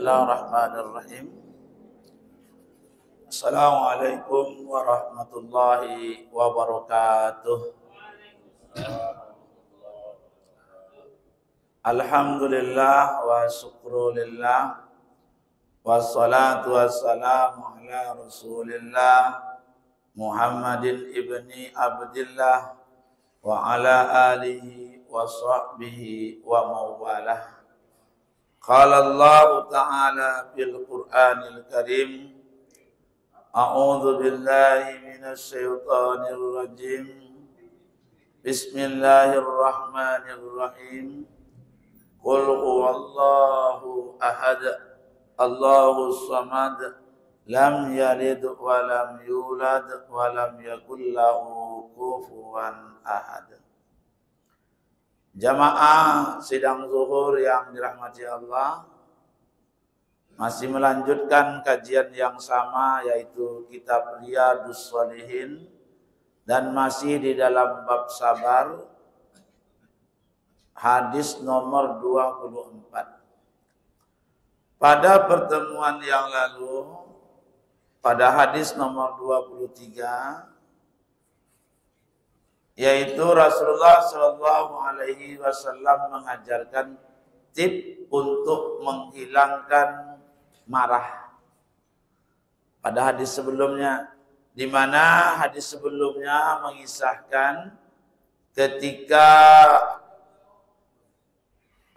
Bismillahirrahmanirrahim. Assalamualaikum warahmatullahi wabarakatuh. Alhamdulillah wa syukrulillah, wassalatu wassalamu ala rasulillah Muhammadin ibni Abdillah wa ala alihi wa sahbihi wa mawalah. Qala Allah Ta'ala fil Qur'anil Karim, A'udzu billahi minasy syaithanir rajim. Bismillahirrahmanirrahim. Qul huwallahu ahad, Allahus samad, lam yalid wa lam yulad wa lam yakul lahu kufuwan ahad. Jamaah sidang zuhur yang dirahmati Allah, masih melanjutkan kajian yang sama, yaitu kitab Riyadhus Shalihin, dan masih di dalam bab sabar, hadis nomor 24. Pada pertemuan yang lalu, pada hadis nomor 23, yaitu Rasulullah Shallallahu Alaihi Wasallam mengajarkan tip untuk menghilangkan marah. Pada hadis sebelumnya, di mana hadis sebelumnya mengisahkan ketika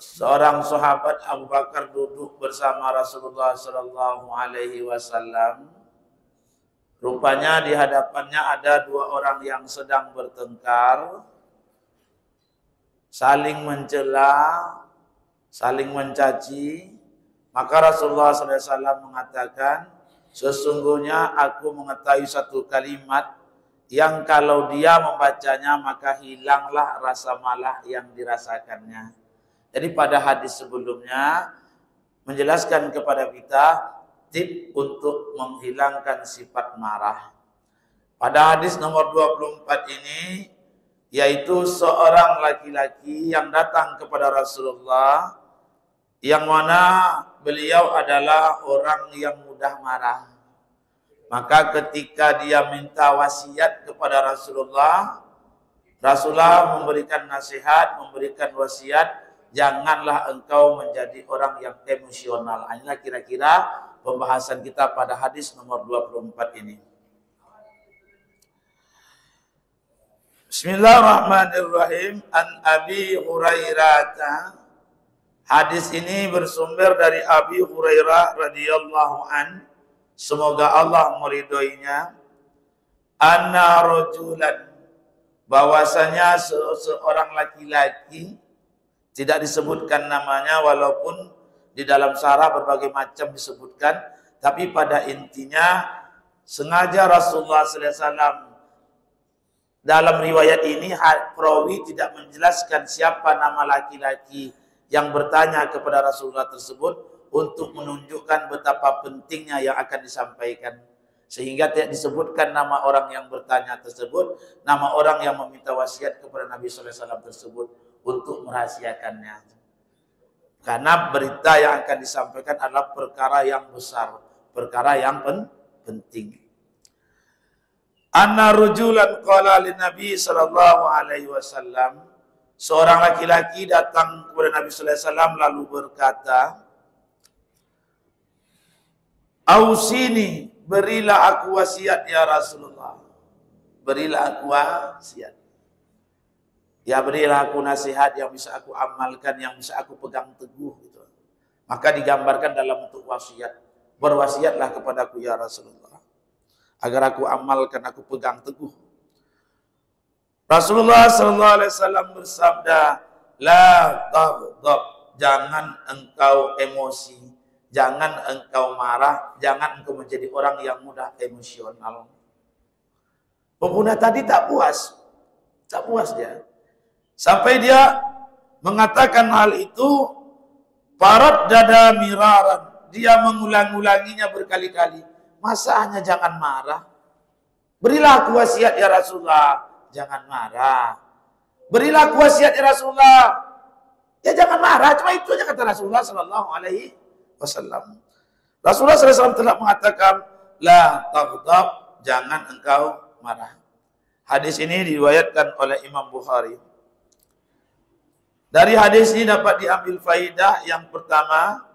seorang sahabat Abu Bakar duduk bersama Rasulullah Shallallahu Alaihi Wasallam. Rupanya di hadapannya ada dua orang yang sedang bertengkar, saling mencela, saling mencaci. Maka Rasulullah SAW mengatakan, sesungguhnya aku mengetahui satu kalimat yang kalau dia membacanya maka hilanglah rasa malah yang dirasakannya. Jadi pada hadis sebelumnya menjelaskan kepada kita tip untuk menghilangkan sifat marah. Pada hadis nomor 24 ini, yaitu seorang laki-laki yang datang kepada Rasulullah, yang mana beliau adalah orang yang mudah marah. Maka ketika dia minta wasiat kepada Rasulullah, Rasulullah memberikan nasihat, memberikan wasiat, janganlah engkau menjadi orang yang emosional. Inilah kira-kira pembahasan kita pada hadis nomor 24 ini. Bismillahirrahmanirrahim. An Abi Hurairah. Hadis ini bersumber dari Abi Hurairah radhiyallahu an. Semoga Allah meridhoinya. Anna rajulan, bahwasanya seorang laki-laki, tidak disebutkan namanya, walaupun di dalam syarah berbagai macam disebutkan, tapi pada intinya sengaja Rasulullah SAW dalam riwayat ini perawi tidak menjelaskan siapa nama laki-laki yang bertanya kepada Rasulullah tersebut untuk menunjukkan betapa pentingnya yang akan disampaikan, sehingga tidak disebutkan nama orang yang bertanya tersebut, nama orang yang meminta wasiat kepada Nabi SAW tersebut untuk merahasiakannya. Karena berita yang akan disampaikan adalah perkara yang besar, perkara yang penting. Anna rujulan qala lin Nabi sallallahu alaihi wasallam, seorang laki-laki datang kepada Nabi sallallahu alaihi wasallam lalu berkata, "Ausini, berilah aku wasiat ya Rasulullah. Berilah aku wasiat. Ya, berilah aku nasihat yang bisa aku amalkan, yang bisa aku pegang teguh." Gitu. Maka digambarkan dalam bentuk wasiat. Berwasiatlah kepadaku ya Rasulullah, agar aku amalkan, aku pegang teguh. Rasulullah SAW bersabda, la taghdab, jangan engkau emosi, jangan engkau marah, jangan engkau menjadi orang yang mudah emosional. Pemuda tadi tak puas dia. Sampai dia mengatakan hal itu, parat dada miraran. Dia mengulang-ulanginya berkali-kali. Masa hanya jangan marah? Berilah aku wasiat ya Rasulullah, jangan marah. Berilah aku wasiat ya Rasulullah, ya jangan marah. Cuma itu aja kata Rasulullah Sallallahu Alaihi wasallam. Rasulullah SAW telah mengatakan, la taghdab, jangan engkau marah. Hadis ini diriwayatkan oleh Imam Bukhari. Dari hadis ini dapat diambil faidah yang pertama,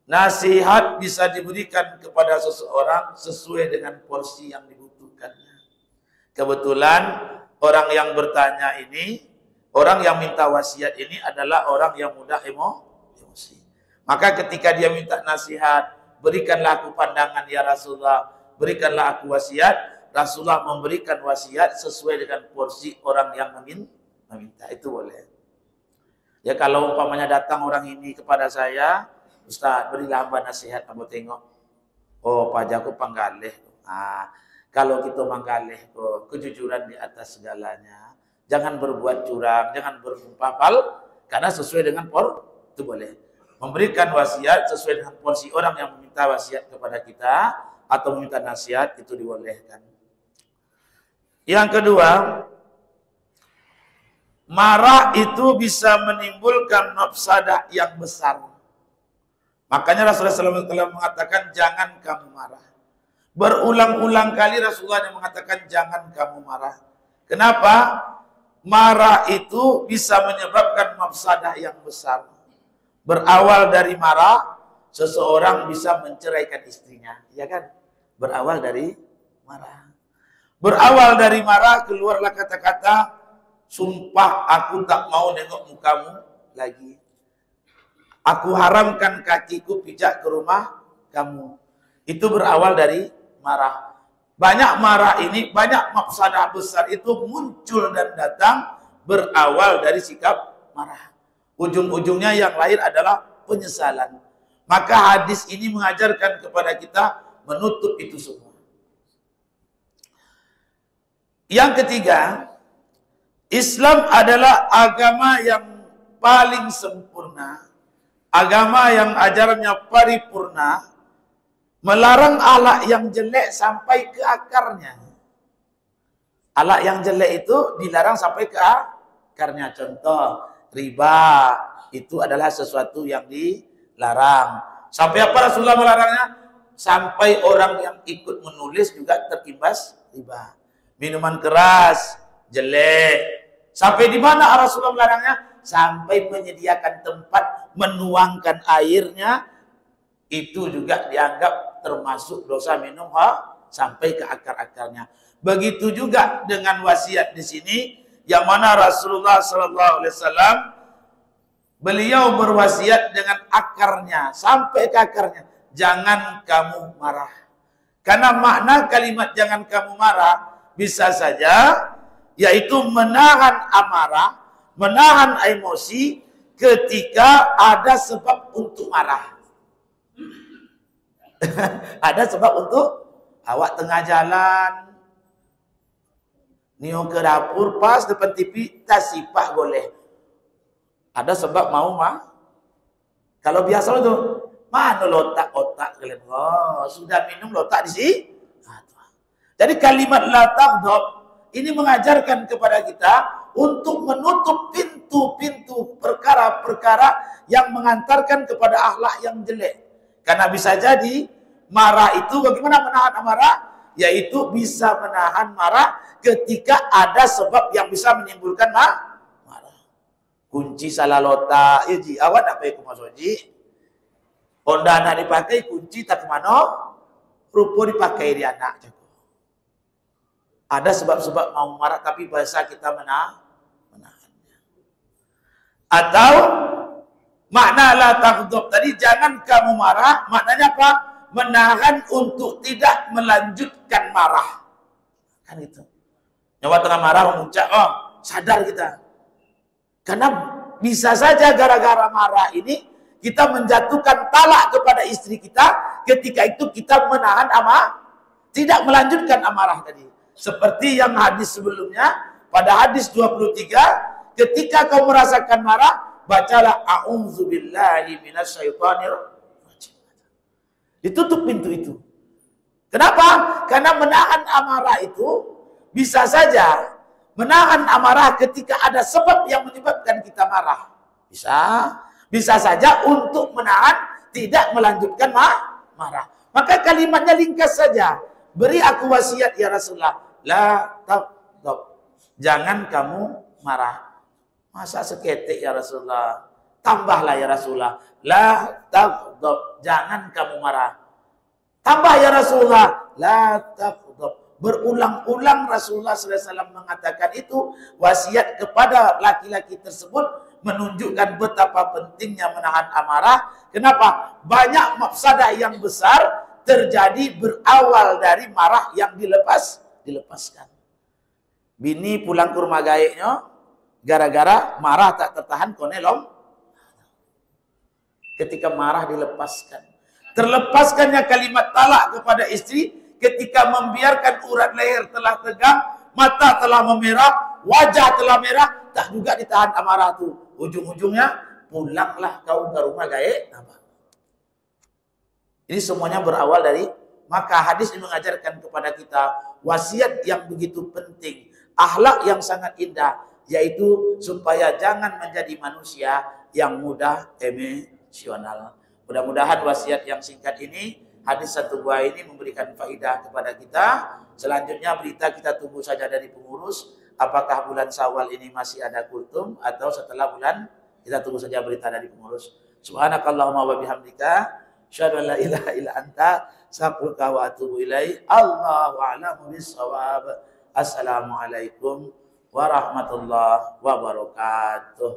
nasihat bisa diberikan kepada seseorang sesuai dengan porsi yang dibutuhkannya. Kebetulan orang yang bertanya ini, orang yang minta wasiat ini adalah orang yang mudah emosi. Maka ketika dia minta nasihat, berikanlah aku pandangan ya Rasulullah, berikanlah aku wasiat. Rasulullah memberikan wasiat sesuai dengan porsi orang yang meminta. Itu boleh. Ya kalau umpamanya datang orang ini kepada saya, Ustaz berilah hamba nasihat, kamu tengok. Oh pajaku panggalih. Kalau kita manggalih, kejujuran di atas segalanya. Jangan berbuat curang, jangan bersumpah pal, karena sesuai dengan itu boleh. Memberikan wasiat sesuai dengan porsi orang yang meminta wasiat kepada kita atau meminta nasihat itu dibolehkan. Yang kedua, marah itu bisa menimbulkan mafsadah yang besar. Makanya Rasulullah SAW telah mengatakan jangan kamu marah. Berulang-ulang kali Rasulullah yang mengatakan jangan kamu marah. Kenapa? Marah itu bisa menyebabkan mafsadah yang besar. Berawal dari marah, seseorang bisa menceraikan istrinya, ya kan? Berawal dari marah. Berawal dari marah keluarlah kata-kata, sumpah aku tak mau nengok mukamu lagi. Aku haramkan kakiku pijak ke rumah kamu. Itu berawal dari marah. Banyak marah ini, banyak mafsadah besar itu muncul dan datang berawal dari sikap marah. Ujung-ujungnya yang lain adalah penyesalan. Maka hadis ini mengajarkan kepada kita menutup itu semua. Yang ketiga, Islam adalah agama yang paling sempurna. Agama yang ajarannya paripurna, melarang akhlak yang jelek sampai ke akarnya. Akhlak yang jelek itu dilarang sampai ke akarnya. Contoh, riba itu adalah sesuatu yang dilarang. Sampai apa Rasulullah melarangnya? Sampai orang yang ikut menulis juga terimbas riba. Minuman keras, jelek. Sampai di mana Rasulullah melarangnya? Sampai menyediakan tempat menuangkan airnya, itu juga dianggap termasuk dosa minum sampai ke akar-akarnya. Begitu juga dengan wasiat di sini, yang mana Rasulullah SAW beliau berwasiat dengan akarnya, sampai ke akarnya. Jangan kamu marah. Karena makna kalimat jangan kamu marah bisa saja yaitu menahan amarah, menahan emosi ketika ada sebab untuk marah. Ada sebab untuk awak tengah jalan, nio ke dapur pas depan TV tasipak boleh. Ada sebab mau mah. Kalau biasa itu mana lotak-otak kalian? Oh, sudah minum lotak di sini. Jadi kalimat la taghdab ini mengajarkan kepada kita untuk menutup pintu-pintu perkara-perkara yang mengantarkan kepada akhlak yang jelek. Karena bisa jadi marah itu bagaimana menahan amarah? Yaitu bisa menahan marah ketika ada sebab yang bisa menimbulkan marah. Kunci salah lotak, ji awak nak pakai kumasuk ji. Honda nak dipakai kunci tak kemana? Rupa dipakai di anak. Ada sebab-sebab mau marah tapi bahasa kita menahannya. Atau makna la taghdab tadi jangan kamu marah, maknanya apa? Menahan untuk tidak melanjutkan marah. Kan itu. Nyawa tengah marah memuncak, oh sadar kita. Karena bisa saja gara-gara marah ini kita menjatuhkan talak kepada istri kita, ketika itu kita menahan amarah, tidak melanjutkan amarah tadi. Seperti yang hadis sebelumnya, pada hadis 23, ketika kau merasakan marah, bacalah a'udzubillahi minasyaitonir rajim. Ditutup pintu itu. Kenapa? Karena menahan amarah itu bisa saja menahan amarah ketika ada sebab yang menyebabkan kita marah. Bisa saja untuk menahan tidak melanjutkan marah. Maka kalimatnya ringkas saja. Beri aku wasiat ya Rasulullah. La taghdab. Jangan kamu marah. Masa seketik ya Rasulullah. Tambahlah ya Rasulullah. La taghdab. Jangan kamu marah. Tambah ya Rasulullah. La taghdab. Berulang-ulang Rasulullah SAW mengatakan itu, wasiat kepada laki-laki tersebut menunjukkan betapa pentingnya menahan amarah. Kenapa? Banyak mafsadah yang besar terjadi berawal dari marah yang dilepaskan. Bini pulang ke rumah gaeknya gara-gara marah tak tertahan konelom. Ketika marah dilepaskan. Terlepaskannya kalimat talak kepada istri ketika membiarkan urat leher telah tegang, mata telah memerah, wajah telah merah, tak juga ditahan amarah itu. Ujung-ujungnya pulanglah kau ke rumah gaek. Ini semuanya berawal dari, maka hadis ini mengajarkan kepada kita wasiat yang begitu penting, akhlak yang sangat indah, yaitu supaya jangan menjadi manusia yang mudah emosional. Mudah-mudahan wasiat yang singkat ini, hadis satu buah ini memberikan faidah kepada kita. Selanjutnya berita kita tunggu saja dari pengurus. Apakah bulan Syawal ini masih ada kultum atau setelah bulan, kita tunggu saja berita dari pengurus. Subhanakallahumma wa bihamdika, asyhadu an la ilaha illa anta, astaghfiruka wa atubu ilaik. Allahu a'lamu bis-shawab. Assalamualaikum warahmatullahi wabarakatuh.